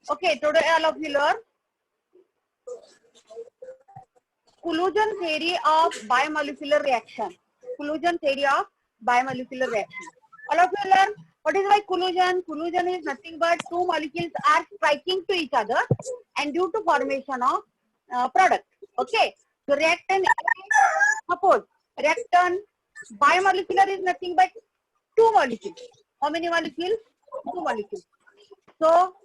Okay, today all of you learn collision theory of biomolecular reaction. Collision theory of biomolecular reaction. All of you learn what is by collision. Collision is nothing but two molecules are striking to each other and due to formation of product. Okay, so reactant, suppose reactant biomolecular is nothing but two molecules. How many molecules? Two molecules. So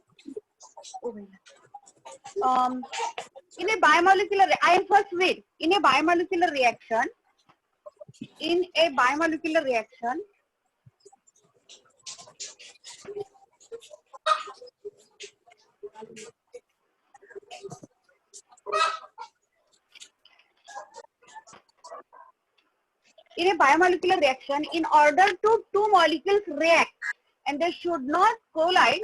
in a biomolecular, I am first read. In a biomolecular reaction, in order to two molecules react, and they should not collide,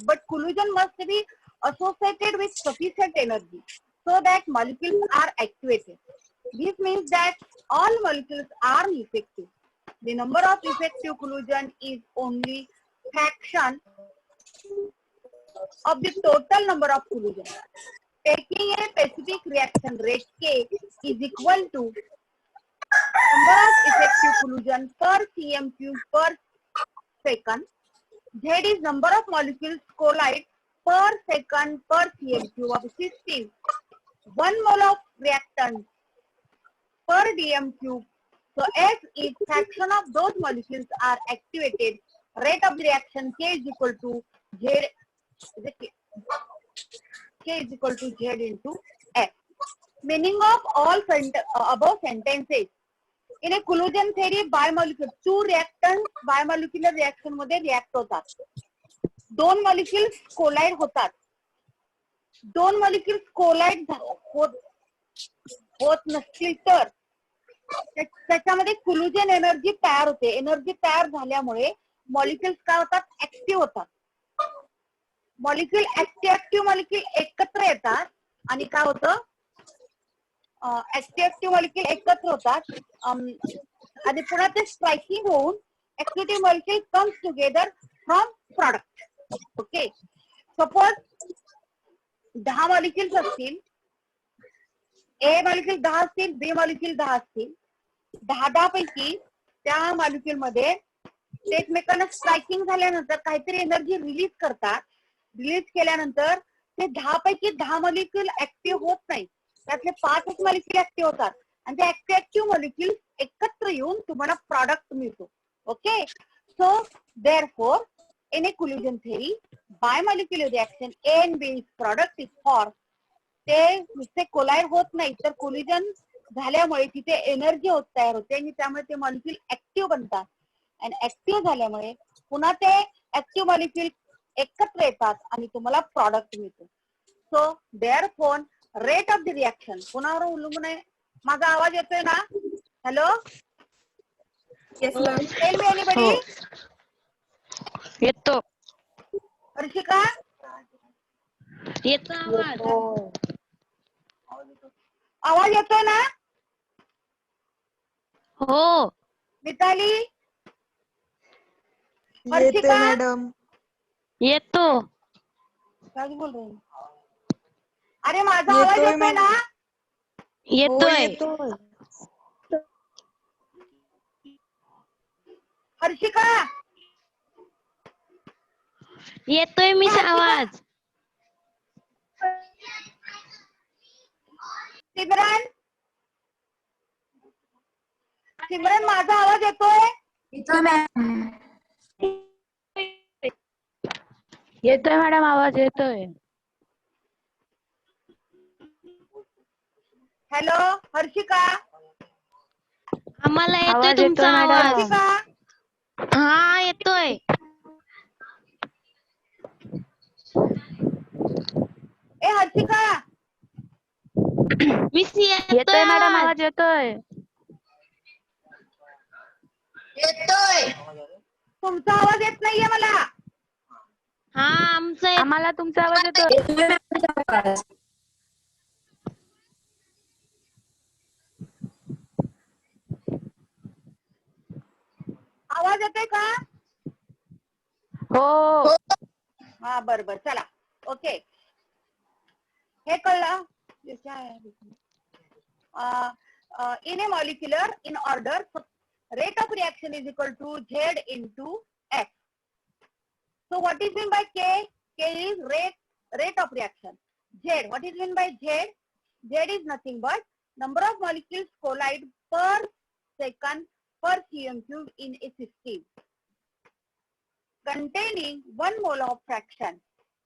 but collision must be associated with sufficient energy so that molecules are activated. This means that all molecules are effective. The number of effective collision is only fraction of the total number of collision. Taking a specific reaction rate K is equal to number of effective collision per cm cube per second. Z is number of molecules collide per second per cm cube of system. 1 mole of reactant per dm cube. So S is fraction of those molecules are activated. Rate of the reaction K is equal to Z. K is equal to Z into F. Meaning of all above sentences. In a collision theory, biomolecular two reactants biomolecular reaction मध्ये react होतात. दोन molecules collide होतात. दोन molecules collide होत नसतील तर त्याच्यामध्ये collision energy तयार होते. एनर्जी तयार झाल्यामुळे molecules काय होतात? ऍक्टिव्ह होतात. मॉलिक्यूल ऍक्टिव्ह मॉलिक्यूल एकत्र येतात आणि काय होतं? ऍक्टिव्ह मॉलिक्यूल एकत्र होतात आणि पुन्हा ते स्ट्रायकिंग होऊन active molecule comes together from product. Okay, suppose 10 molecules असतील, ए मॉलिक्यूल 10 असतील, बी मॉलिक्यूल 10 असतील. 10 पैकी त्या मॉलिक्यूल मध्ये ते एकमेकांना स्ट्रायकिंग झाल्यानंतर काहीतरी एनर्जी रिलीज करतात. रिलीज केल्यानंतर ते 10 पैकी 10 मॉलिक्यूल ऍक्टिव्ह होत नाही. त्यातले 5 मॉलिक्यूल ऍक्टिव्ह होतात आणि ते ऍक्टिव्ह मॉलिक्यूल एकत्र येऊन तुम्हाला प्रॉडक्ट मिळतो. Okay, so therefore in A collision theory biomolecular reaction A and B is product is formed. ते नुसते कोलाइड होत नाही तर collision झाल्यामुळे तिथे एनर्जी तयार होते आणि त्यामुळे ते मॉलिक्यूल ऍक्टिव्ह बनतात आणि ऍक्टिव्ह झाल्यामुळे पुन्हा ते ऍक्टिव्ह मॉलिक्यूल एकत्र येतात आणि तुम्हाला प्रॉडक्ट मिळतो. So therefore rate of the reaction पुन्हा उल्लंघन आहे. माझा आवाज येतोय ना? Hello, tell me anybody. येतो. हर्षिका येतो आवाज. आवाज येतोय ना? हो मिताली, येते मॅडम. येतो. काय बोल रहे? अरे माझा आवाज येतोय ना? येतोय. हर्षिका येतोय मी आवाज. सिमरन, सिमरन माझा आवाज येतोय? येतोय मॅडम, आवाज येतोय. हॅलो हर्षिका, आम्हाला येतोय तुमचा आवाज. हर्षिका हा येतोय. ए हर्षिका, मिस येतोय मॅडम, आवाज येतोय. तुमचा आवाज येत नाहीये मला. आम्हाला तुमचा आवाज येतोय. येतोय मॅम आवाज. आवाज येतोय का? हो. हा बरोबर, चला ओके. हे कळलं. In a molecular, in order, rate of reaction is equal to Z into F. So what is meant by K? K is rate of reaction. Z, what is meant by Z? Z is nothing but number of molecules collide per second per cm cube in a system containing 1 mole of fraction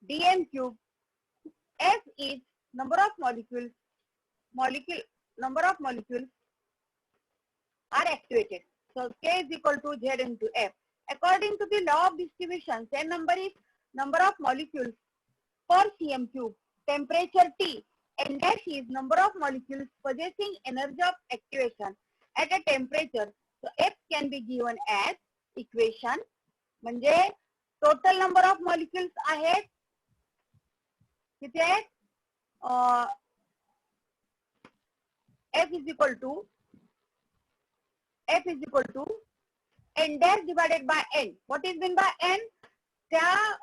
dm cube. F is number of molecules are activated. So K is equal to Z into F. According to the law of distribution, same number is number of molecules per cm cube. Temperature T, N dash is number of molecules possessing energy of activation at a temperature. So F can be given as equation. म्हणजे total number of molecules आहेत किती आहेत? F is equal to N dash divided by N. What is meant by N? त्या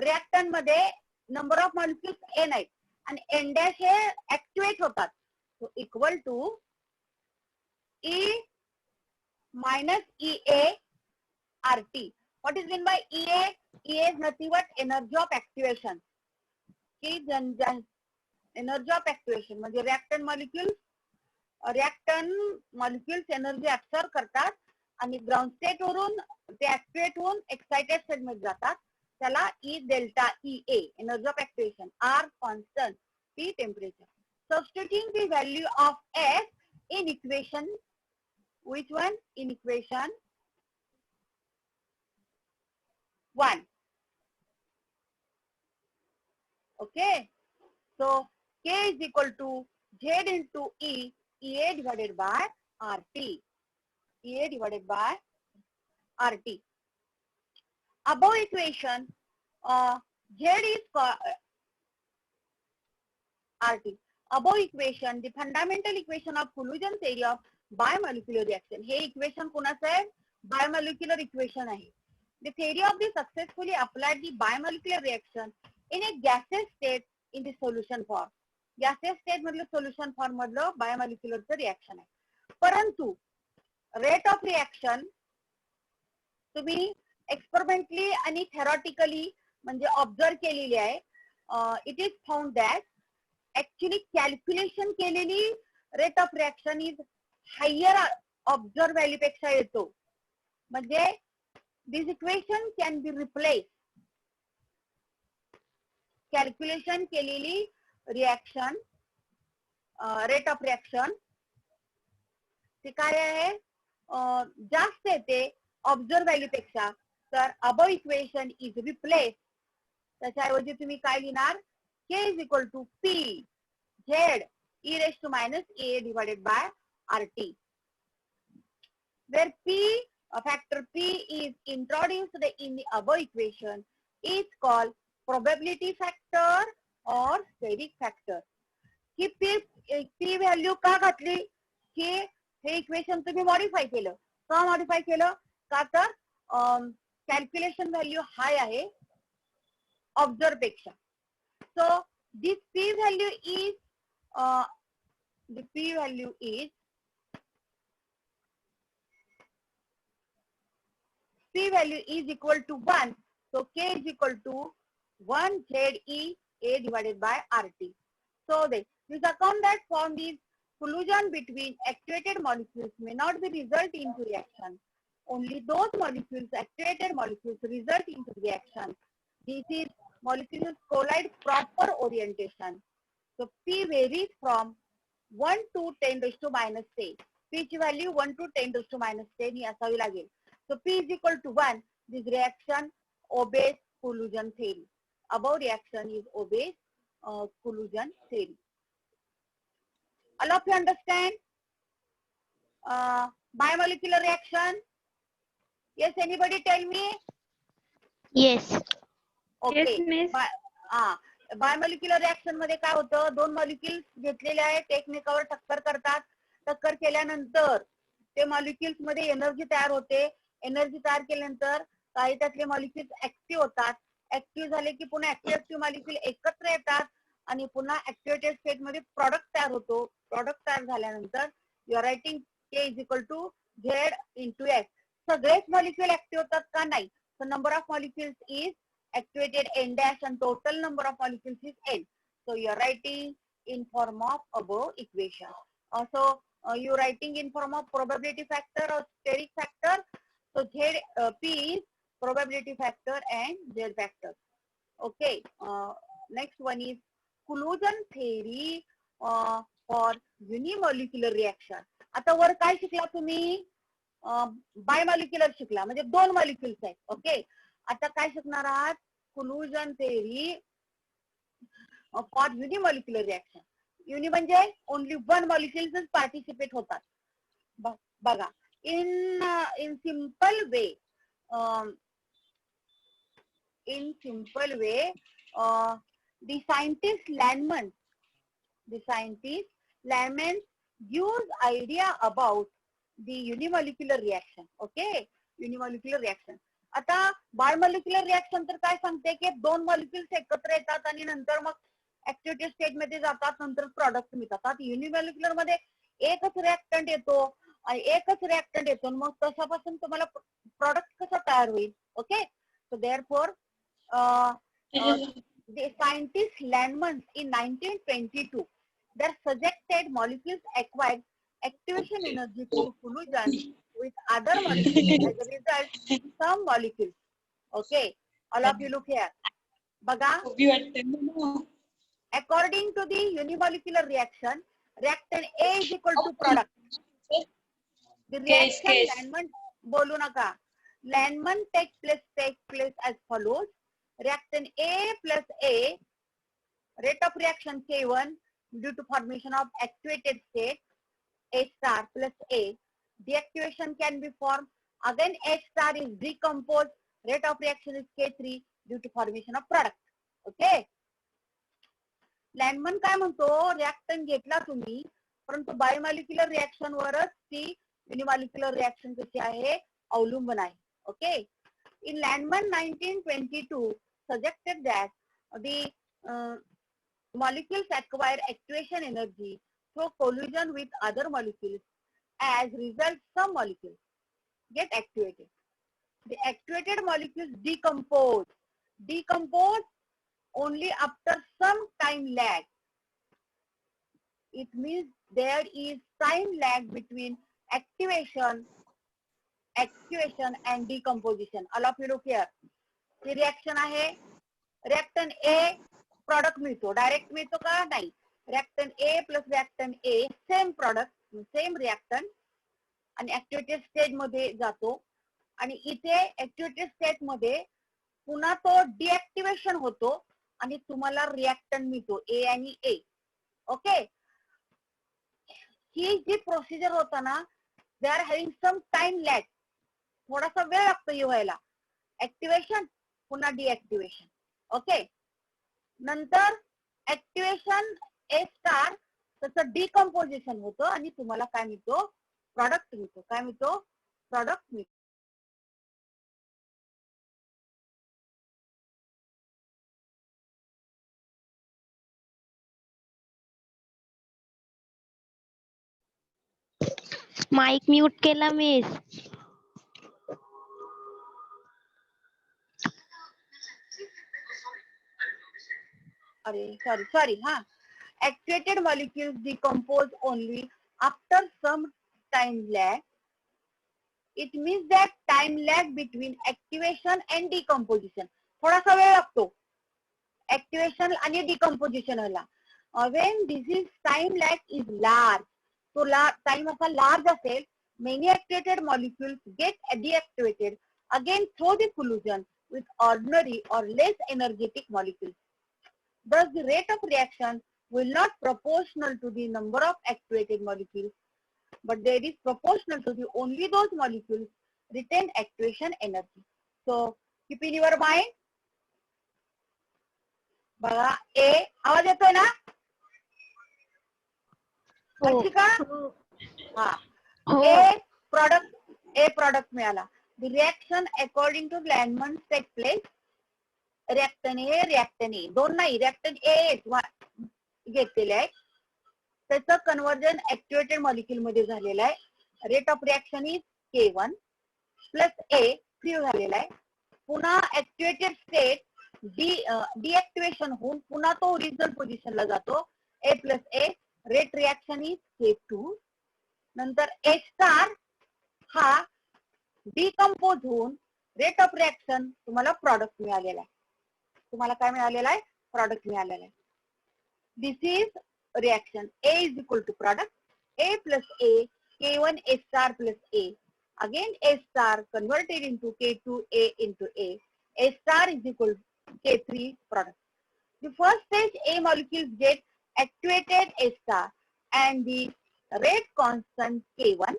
reactant मध्ये number of molecules N आहेत आणि N dash हे activate होतात. So equal to E minus EA RT. What is meant by EA? EA is nothing but energy of activation. Energy of activation म्हणजे reactant molecules energy absorb करतात आणि ground state वरून ते activate होऊन excited state मध्ये जातात. त्याला E delta EA energy of activation, R constant, T temperature. Substituting the value of F in equation, which one? In equation 1. Okay. So K is equal to Z into EA divided by RT. EA divided by RT. Above equation, Z is RT. Above equation, the fundamental equation of collision theory of biomolecular reaction. Hey equation कोणाचं आहे? Biomolecular equation आहे. The theory of the successfully applied the biomolecular reaction in a gaseous state in the solution form. Gaseous state मधलं solution form मधलं biomolecular reaction आहे. परंतु rate of reaction तुम्ही experimentally आणि theoretically म्हणजे observe केलेली आहे. It is found that actually calculation केलेली rate of reaction is higher observed value पेक्षा येतो. म्हणजे this equation can be replaced. Calculation केलेली reaction rate of reaction ते काय आहे? जास्त येते observed value पेक्षा. तर above equation is replaced. त्याच्याऐवजी तुम्ही काय लिहिणार? K is equal to P Z e raised to minus A divided by RT. Where factor P is introduced in the above equation is called probability factor or steric factor. He P value का घातली? की हे equation तुम्ही modify केलं. का modify केलं? का तर calculation value हाय आहे ऑब्झर्व पेक्षा. So this P value is equal to 1. So K is equal to 1 ZE A divided by RT. So this account that form this collision between activated molecules may not be result into reaction. Only those activated molecules result into reaction. This is molecules collide proper orientation. So P varies from 1 to 10 raised to minus 10. P ची value 1 to 10 raised to minus 10 ही असावी लागेल. So P is equal to 1. This reaction obeys collision theory. Above reaction is obeys collision theory. All of you understand? Biomolecular reaction? Yes, anybody tell me? Yes. Okay. Miss. Biomolecular reaction मध्ये काय होतं, दोन molecules घेतलेले आहेत, एकमेकावर टक्कर करतात. टक्कर केल्यानंतर ते मॉलिक्युल्स मध्ये एनर्जी तयार होते. एनर्जी तयार केल्यानंतर काही त्यातले मॉलिक्युल्स ऍक्टिव्ह होतात. ऍक्टिव्ह झाले की पुन्हा ऍक्टिव्ह मॉलिक्युल एकत्र येतात आणि पुन्हा ऍक्टिव्हेटेड स्टेट मध्ये प्रॉडक्ट तयार होतो. प्रॉडक्ट तयार झाल्यानंतर you are writing K is equal to Z into X. सगळेच मॉलिक्युल ऍक्टिव्ह होतात का? नाही. So number of molecules is activated N dash and total number of molecules is N. So you are writing in form of above equation. Also you are writing in form of probability factor or steric factor. So P is probability factor and Z factor. Okay. Next one is collision theory for unimolecular reaction. आता वर काय शिकला तुम्ही? बायमॉलिक्युलर शिकला, म्हणजे दोन molecules आहेत. Okay. आता काय शिकणार आहात? कोल्युजन थेअरी फॉर युनिमॉलिक्युलर रिएक्शन. युनि म्हणजे ओनली वन मॉलिक्युल्स पार्टिसिपेट होतात. बघा, in simple way, the scientist Landman gives idea about the unimolecular reaction. Okay, unimolecular reaction. आता बायोमॉलिक्युलर रिएक्शन तर काय सांगते की दोन मॉलिक्युल्स एकत्र येतात आणि नंतर मग ऍक्टिव्हेटेड स्टेट मध्ये जातात, नंतर प्रॉडक्ट मिळतात. आता युनिमॉलिक्युलर मध्ये एकच रिएक्टंट येतो आणि एकच रिएक्टंट येतो, मग तशापासून तुम्हाला प्रॉडक्ट कसा तयार होईल? Okay. So therefore the scientist Landman in 1922 that suggested molecules acquired activation energy through collision with other molecules. As a result, some molecules. Okay, all of you look here. Baga, according to the unimolecular reaction, reactant A is equal to product. The reaction Landman bolu naka. Landman takes place as follows. Reactant A plus A, rate of reaction K1 due to formation of activated state A star plus A. Deactivation can be formed. Again A star is decomposed. Rate of reaction is K3 due to formation of product. Okay. लँडमन काय म्हणतो, reactant घेतला तुम्ही, परंतु बायोमॉलिक्युलर reaction वरच ती युनिमॉलिक्युलर reaction कशी आहे अवलंबून आहे. Okay. In Landman 1922 suggested that the molecules acquire activation energy through collision with other molecules. As result, some molecules get activated. The activated molecules decompose only after some time lag. It means there is time lag between activation and decomposition. All of you look here. He reaction आहे. Reactant ए product मिळतो, direct मिळतो का? नाही. Reactant ए plus reactant ए same product, same reactant आणि activated state मध्ये जातो आणि इथे ऍक्टिव्हेटेड स्टेट मध्ये पुन्हा तो डिऍक्टिव्हेशन होतो आणि तुम्हाला रिएक्टंट मिळतो ए आणि ए. ओके. ही जी प्रोसिजर होता ना, they are having some time lag. थोडासा वेळ लागतो व्हायला. ऍक्टिव्हेशन पुन्हा डिऍक्टिव्हेशन. ओके. नंतर ऍक्टिव्हेशन ए स्टार, त्याचं डिकम्पोजिशन होतं आणि तुम्हाला काय मिळतो? प्रॉडक्ट मिळतो. काय मिळतो? प्रॉडक्ट मिळतो. माईक म्यूट केला मिस. अरे सॉरी हा. Activated molecules decompose only after some time lag. It means that time lag between activation and decomposition. थोडासा वेळ लागतो activation आणि decomposition La. When this time lag is large, so time असा large असेल, many activated molecules get deactivated again through the collision with ordinary or less energetic molecules. Thus, the rate of reaction will not proportional to the number of activated molecules, but there is proportional to the only those molecules retain activation energy. So, keep in your mind, बघा ए आवाज येतोय ना हो का हा हो A product मिळाला the reaction according to Lindemann take place reactant A दोन नाही रिएक्टन ए घेतलेले आहे त्याचं कन्व्हर्जन ऍक्टिव्हेटेड मॉलिक्यूल मध्ये झालेलं आहे rate of reaction is K1 plus A free झालेला आहे पुन्हा ऍक्टिव्हेटेड स्टेट डिऍक्टिव्हेशन होऊन पुन्हा तो ओरिजिनल पोझिशनला जातो A plus A rate reaction is K2 नंतर ए स्टार हा डिकम्पोज होऊन रेट ऑफ रिएक्शन तुम्हाला प्रॉडक्ट मिळालेला आहे तुम्हाला काय मिळालेला आहे प्रॉडक्ट मिळालेला आहे this is reaction A is equal to product A plus A K1 A star plus A again A star converted into K2 A into A star is equal to K3 product. The first stage A molecules get activated A star and the rate constant K1.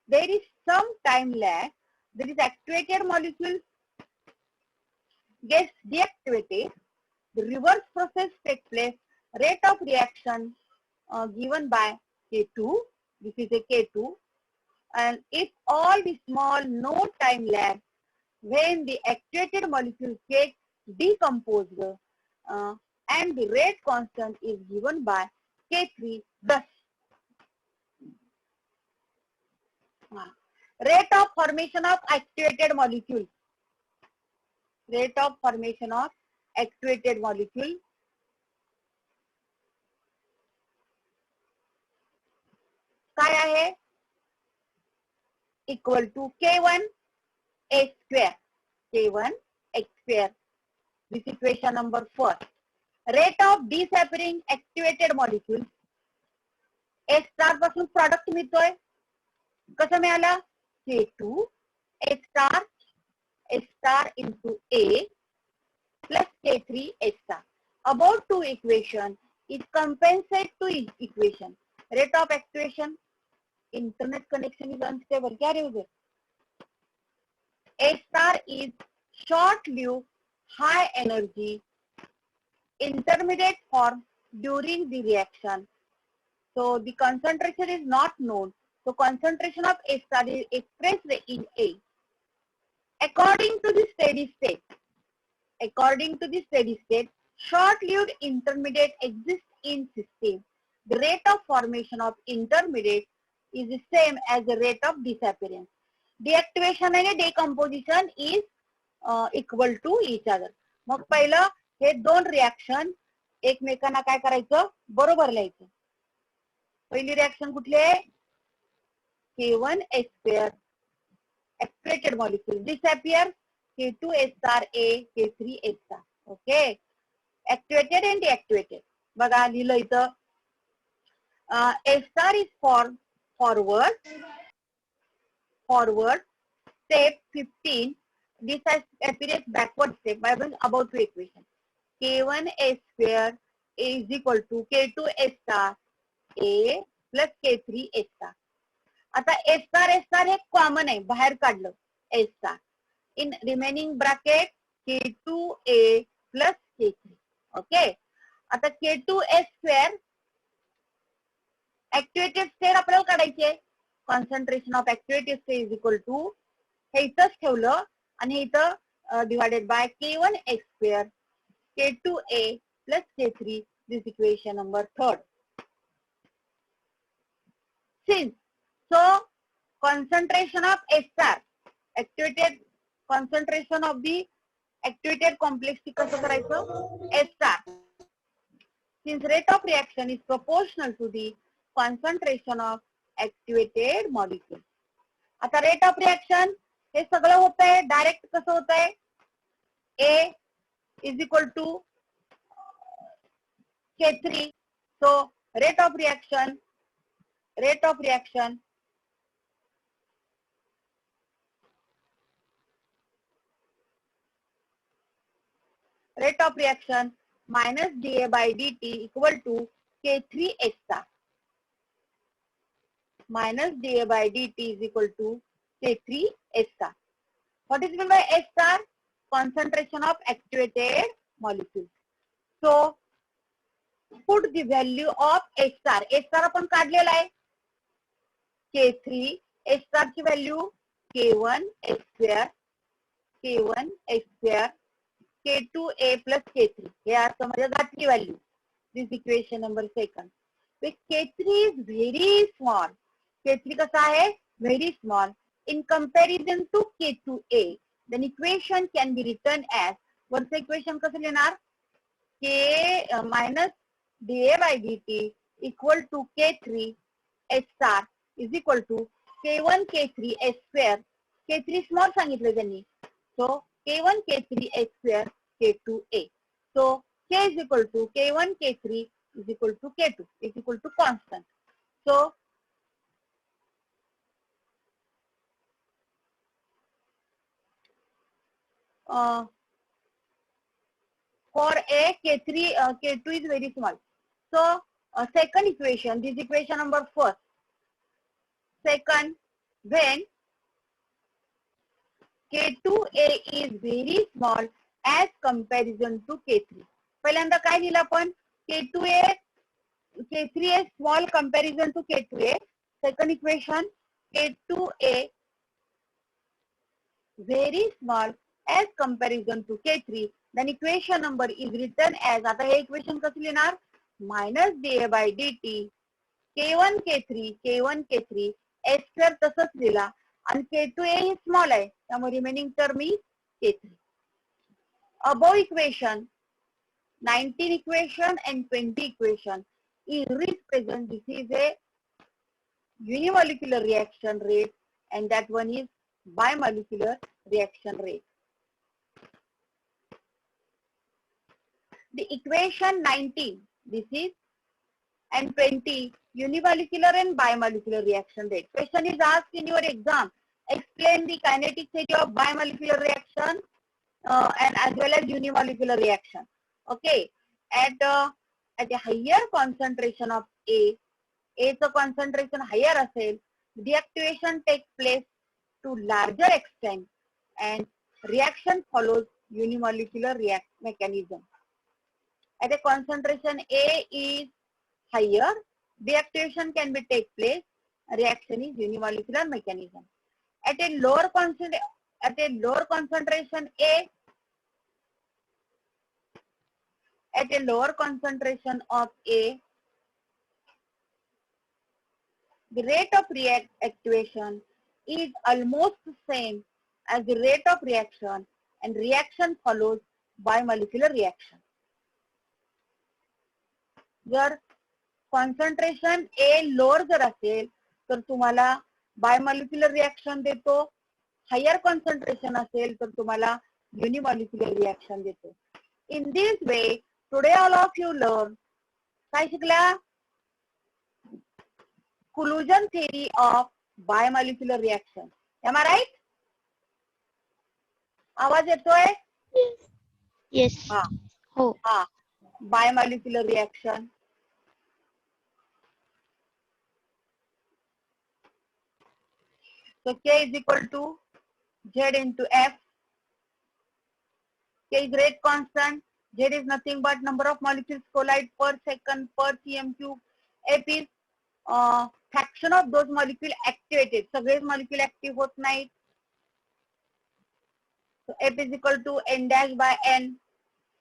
There is some time lag. There is activated molecule gets deactivated. The reverse process takes place. Rate of reaction given by K2. This is a K2. And if all the small no time lag when the activated molecules get decomposed and the rate constant is given by K3 thus rate of formation of activated molecule काय आहे equal to K1 A square X square. This equation number 4. Rate of disappearing activated molecule A star पासून product मिळतोय कसं मिळाला K2 A star into A plus K3 A star. About two equation is compensate to equation. Rate of activation internet connection is unstable. क्या रे उधर A star is short-lived, high energy, intermediate form during the reaction. So the concentration is not known. So concentration of A star is expressed in A. According to the steady state, short-lived intermediate exists in system. The rate of formation of intermediate is the same as the rate of disappearance. Deactivation and decomposition is equal to each other. मग पहिलं हे दोन reaction एकमेकांना काय करायचं बरोबर लिहायचं पहिली reaction कुठली आहे K1 A square activated molecule disappear K2 A star A K3 A star okay activated and deactivated बघा लिहिलं इथं A star is forward step 15 this appears backward step by about two equation K1 A square is equal to K2 A star A plus K3 A star आता A star hey common आहे बाहेर काढलं A star in remaining bracket K2A plus K3 okay आता K2 A square activated state आपल्याला काढायची आहे concentration of activated state is equal to हे इथंच ठेवलं आणि इथं divided by K1 A square K2A plus K3 this equation number 3rd. Since so concentration of A star activated concentration of the activated complex कसं करायचं A star since rate of reaction is proportional to the concentration of activated molecule. आता rate of reaction हे सगळं होतंय direct कसं होतंय A is equal to K3 so rate of reaction minus dA by dt equal to K3 A star minus dA by dt is equal to K3 A star. What is meant by A star? concentration of activated molecule. So put the value of H star. H star आपण काढलेला आहे K3. H star ची value K1 H square, K1 H square, K2A plus K3. हे असं म्हणजे घातली value. This equation number second. K3 is very small. K3 कसा आहे? Very small. In comparison to K2A, then equation can be written as, वरचं equation कसं लिहिणार? K minus dA by dt equal to K3 H star is equal to K1 K3 H square. K3 small सांगितलं त्यांनी. So K1 K3 H square K2A. So K is equal to K1 K3 is equal to K2 is equal to constant. So for A, K3, K2 is very small. So second equation, this equation number first. Second, when K2A is very small as comparison to K3. पहिल्यांदा काय लिहिलं आपण? K2A, K3A small comparison to K2A. Second equation, K2A very small as comparison to K3. Then equation number is written as, आता हे equation कसं लिहिणार? Minus dA by dt K1 K3 K1 K3 H square तसंच लिहिला आणि K2A ही small आहे त्यामुळे remaining term is K3. Above equation 19 equation and 20 equation is represent, this is a unimolecular reaction rate and that one is bimolecular reaction rate. The equation 19, this is, and 20, unimolecular and bimolecular reaction rate. Question is asked in your exam. Explain the kinetic theory of bimolecular reaction and as well as unimolecular reaction. Okay. At a higher concentration of A चं concentration higher असेल, deactivation takes place to larger extent and reaction follows unimolecular mechanism. At a concentration A is higher, deactivation can be take place, reaction is unimolecular mechanism. At a lower concentration A, at a lower concentration of A, the rate of reactivation is almost same as the rate of reaction and reaction follows bimolecular reaction. जर concentration A lower जर असेल तर तुम्हाला bimolecular reaction देतो, higher concentration असेल तर तुम्हाला unimolecular reaction देतो. In this way, today all of you learn काय शिकला? Collusion theory of bimolecular reaction. Am I right? आवाज येतोय? Yes. हो. Bimolecular reaction. So K is equal to Z into F. K is rate constant. Z is nothing but number of molecules collide per second per cm cube. F is fraction of those molecules activated. सगळेच molecule active होत नाहीत. So F is equal to N dash by N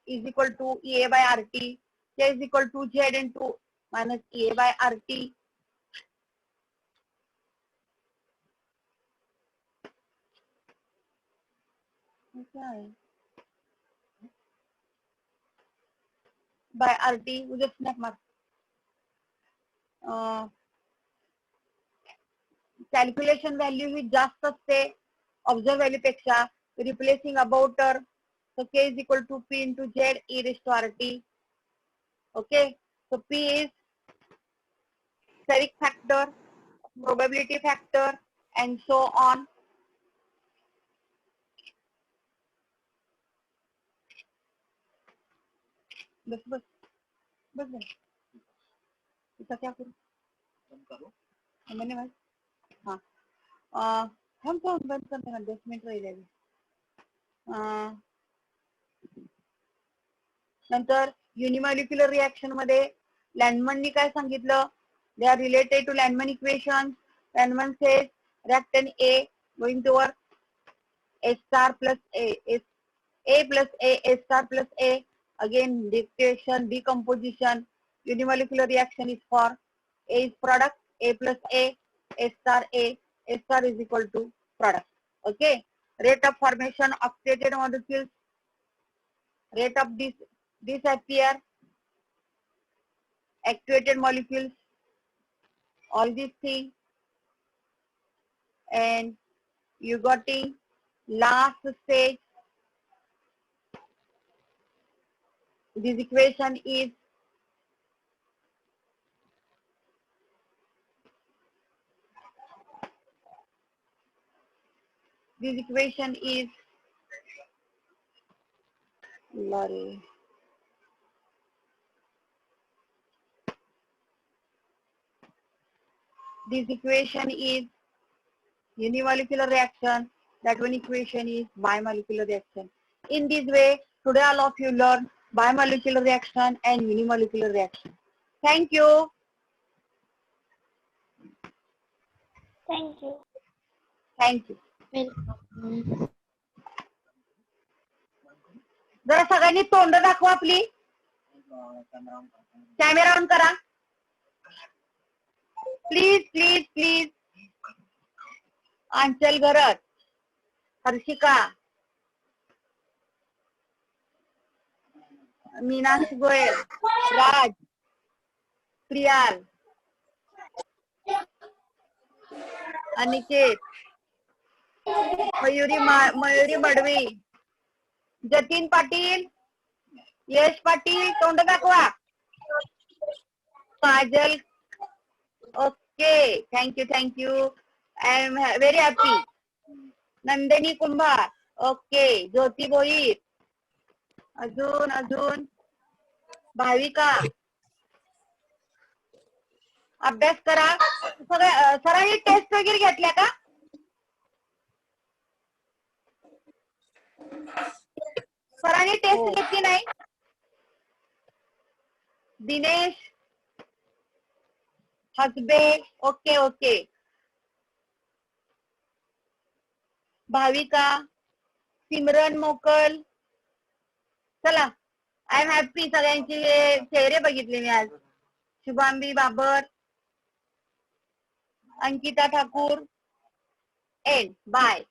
is equal to EA by RT. K is equal to Z into minus EA by RT. Okay. By RT, उद्या snap मार. Calculation value ही जास्त असते observe value पेक्षा. Replacing about ter. So K is equal to P into Z e raised to RT. Okay. So P is steric factor, probability factor, and so on. बस इसका क्या करूं? मैंने बस हाँ हम तो बंद करने का 10 मिनट रह जाएगी. नंतर युनिमॉलिक्युलर रिएक्शन मध्ये लँडमननी काय सांगितलं, they are related to Lindemann equation. Lindemann says reactant A going toward A star plus A plus A star plus A. Again, dictation, decomposition, unimolecular reaction is for A is product, A plus A star is equal to product. Okay. Rate of formation of activated molecules, rate of disappear, activated molecules, all these things, and you got in last stage. This equation is Lorry. This equation is unimolecular reaction. That one equation is bimolecular reaction. In this way, today all of you learn bimolecular reaction and unimolecular reaction. Thank you. Thank you. Thank you. Welcome. जरा सगळ्यांनी तोंड दाखवा आपली. Camera on करा. Please please please. Anchal Garaj, Harshika, Meenakshi Goyal, राज, प्रियाल, अनिकेत, मयुरी मडवी, जतीन पाटील, यश पाटील, तोंड दाखवा. Kajal, okay, thank you. I am very happy. Nandini Kumbhar, okay. Jyoti Bhoir, अजून भाविका. अभ्यास करा. सरांनी टेस्ट वगैरे घेतल्या का? सरांनी टेस्ट घेतली नाही? दिनेश हसबे, ओके. भाविका, सिमरन मोकल. चला, आय एम हॅपी. सगळ्यांचे चेहरे बघितले मी आज. शुभांबी बाबर, अंकिता ठाकूर, एंड बाय.